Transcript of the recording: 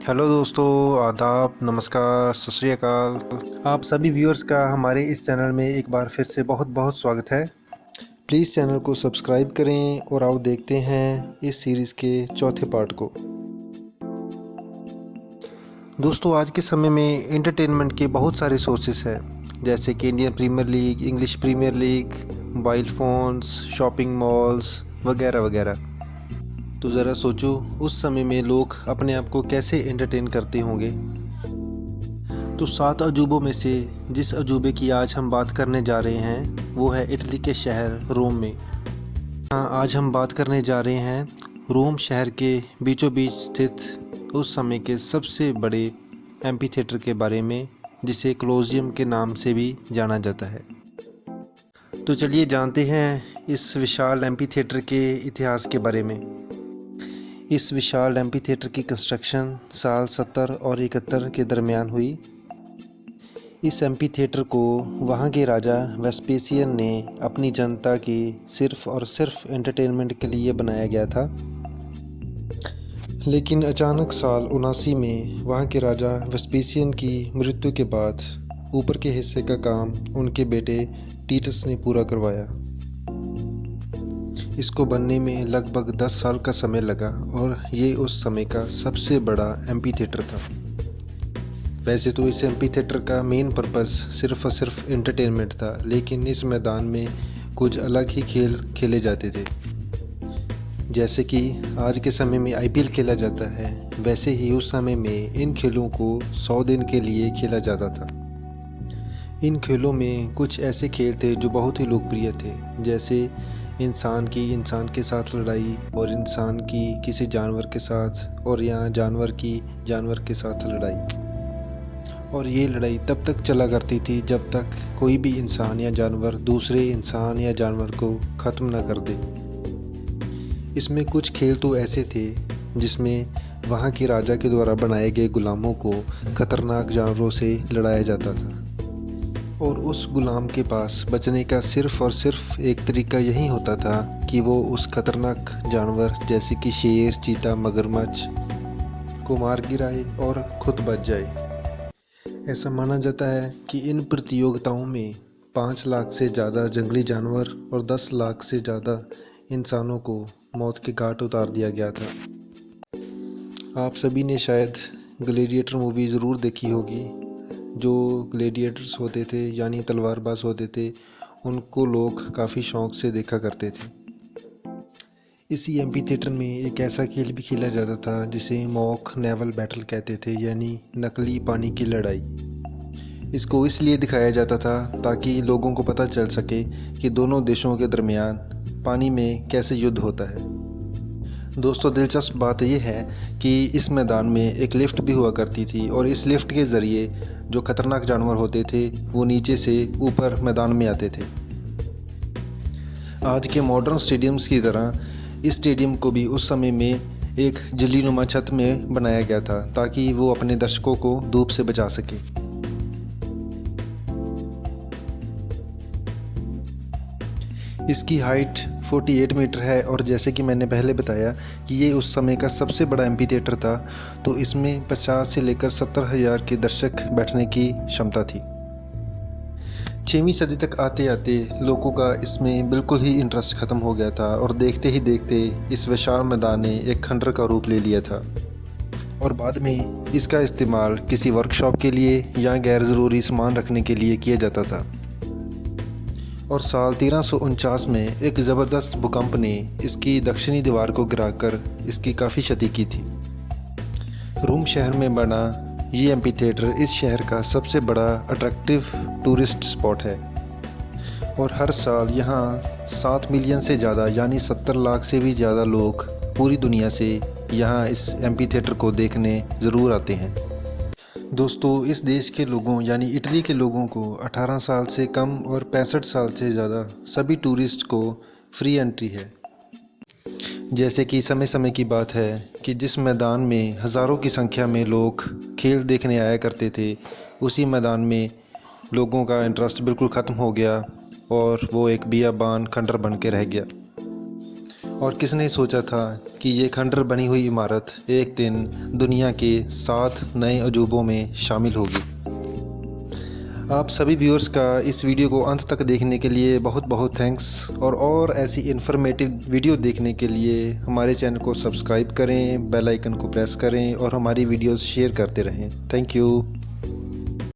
Hello दोस्तों, आदाब, नमस्कार, सत श्री अकाल। आप सभी व्यूअर्स का हमारे इस चैनल में एक बार फिर से बहुत बहुत स्वागत है। प्लीज़ चैनल को सब्सक्राइब करें और आओ देखते हैं इस सीरीज़ के चौथे पार्ट को। दोस्तों, आज के समय में एंटरटेनमेंट के बहुत सारे सोर्सेस हैं, जैसे कि Indian Premier League, English Premier League, mobile phones, shopping malls वगैरह वगैरह। तो ज़रा सोचो, उस समय में लोग अपने आप को कैसे एंटरटेन करते होंगे। तो 7 अजूबों में से जिस अजूबे की आज हम बात करने जा रहे हैं वो है इटली के शहर रोम में। हाँ, आज हम बात करने जा रहे हैं रोम शहर के बीचों बीच स्थित उस समय के सबसे बड़े एम्पी थिएटर के बारे में, जिसे कोलोसियम के नाम से भी जाना जाता है। तो चलिए जानते हैं इस विशाल एम्पी थिएटर के इतिहास के बारे में। इस विशाल एम्पी थिएटर की कंस्ट्रक्शन साल 70 और 71 के दरमियान हुई। इस एम्पी थिएटर को वहाँ के राजा वेस्पेसियन ने अपनी जनता की सिर्फ़ और सिर्फ एंटरटेनमेंट के लिए बनाया गया था। लेकिन अचानक साल 79 में वहाँ के राजा वेस्पेसियन की मृत्यु के बाद ऊपर के हिस्से का काम उनके बेटे टीटस ने पूरा करवाया। इसको बनने में लगभग 10 साल का समय लगा और ये उस समय का सबसे बड़ा एम्पी थिएटर था। वैसे तो इस एम्पी थिएटर का मेन पर्पस सिर्फ़ और सिर्फ एंटरटेनमेंट था, लेकिन इस मैदान में कुछ अलग ही खेल खेले जाते थे। जैसे कि आज के समय में आईपीएल खेला जाता है, वैसे ही उस समय में इन खेलों को 100 दिन के लिए खेला जाता था। इन खेलों में कुछ ऐसे खेल थे जो बहुत ही लोकप्रिय थे, जैसे इंसान की इंसान के साथ लड़ाई और इंसान की किसी जानवर के साथ, और यहाँ जानवर की जानवर के साथ लड़ाई। और ये लड़ाई तब तक चला करती थी जब तक कोई भी इंसान या जानवर दूसरे इंसान या जानवर को ख़त्म ना कर दे। इसमें कुछ खेल तो ऐसे थे जिसमें वहाँ के राजा के द्वारा बनाए गए गुलामों को खतरनाक जानवरों से लड़ाया जाता था, और उस गुलाम के पास बचने का सिर्फ़ और सिर्फ एक तरीका यही होता था कि वो उस खतरनाक जानवर जैसे कि शेर, चीता, मगरमच्छ को मार गिराए और खुद बच जाए। ऐसा माना जाता है कि इन प्रतियोगिताओं में 5 लाख से ज़्यादा जंगली जानवर और 10 लाख से ज़्यादा इंसानों को मौत के घाट उतार दिया गया था। आप सभी ने शायद ग्लैडिएटर मूवी ज़रूर देखी होगी। जो ग्लैडिएटर्स होते थे यानी तलवारबाज होते थे, उनको लोग काफ़ी शौक़ से देखा करते थे। इसी एम्पी थिएटर में एक ऐसा खेल भी खेला जाता था जिसे मॉक नेवल बैटल कहते थे, यानी नकली पानी की लड़ाई। इसको इसलिए दिखाया जाता था ताकि लोगों को पता चल सके कि दोनों देशों के दरमियान पानी में कैसे युद्ध होता है। दोस्तों, दिलचस्प बात यह है कि इस मैदान में एक लिफ्ट भी हुआ करती थी, और इस लिफ्ट के ज़रिए जो खतरनाक जानवर होते थे वो नीचे से ऊपर मैदान में आते थे। आज के मॉडर्न स्टेडियम्स की तरह इस स्टेडियम को भी उस समय में एक झिल्लीनुमा छत में बनाया गया था ताकि वो अपने दर्शकों को धूप से बचा सके। इसकी हाइट 48 मीटर है, और जैसे कि मैंने पहले बताया कि ये उस समय का सबसे बड़ा एम्पी थिएटर था, तो इसमें 50 से लेकर 70 हज़ार के दर्शक बैठने की क्षमता थी। 6वीं सदी तक आते आते लोगों का इसमें बिल्कुल ही इंटरेस्ट ख़त्म हो गया था, और देखते ही देखते इस विशाल मैदान ने एक खंडर का रूप ले लिया था, और बाद में इसका इस्तेमाल किसी वर्कशॉप के लिए या गैर ज़रूरी सामान रखने के लिए किया जाता था। और साल 1349 में एक ज़बरदस्त भूकंप ने इसकी दक्षिणी दीवार को गिराकर इसकी काफ़ी क्षति की थी। रोम शहर में बना ये एम्पी थिएटर इस शहर का सबसे बड़ा अट्रैक्टिव टूरिस्ट स्पॉट है, और हर साल यहाँ 7 मिलियन से ज़्यादा यानी 70 लाख से भी ज़्यादा लोग पूरी दुनिया से यहाँ इस एम्पी थिएटर को देखने ज़रूर आते हैं। दोस्तों, इस देश के लोगों यानी इटली के लोगों को 18 साल से कम और 65 साल से ज़्यादा सभी टूरिस्ट को फ्री एंट्री है। जैसे कि समय समय की बात है कि जिस मैदान में हज़ारों की संख्या में लोग खेल देखने आया करते थे, उसी मैदान में लोगों का इंटरेस्ट बिल्कुल ख़त्म हो गया और वो एक बियाबान खंडर बन के रह गया। और किसने सोचा था कि ये खंडर बनी हुई इमारत एक दिन दुनिया के 7 नए अजूबों में शामिल होगी। आप सभी व्यूअर्स का इस वीडियो को अंत तक देखने के लिए बहुत बहुत थैंक्स। और ऐसी इन्फॉर्मेटिव वीडियो देखने के लिए हमारे चैनल को सब्सक्राइब करें, बेल आइकन को प्रेस करें और हमारी वीडियोस शेयर करते रहें। Thank you.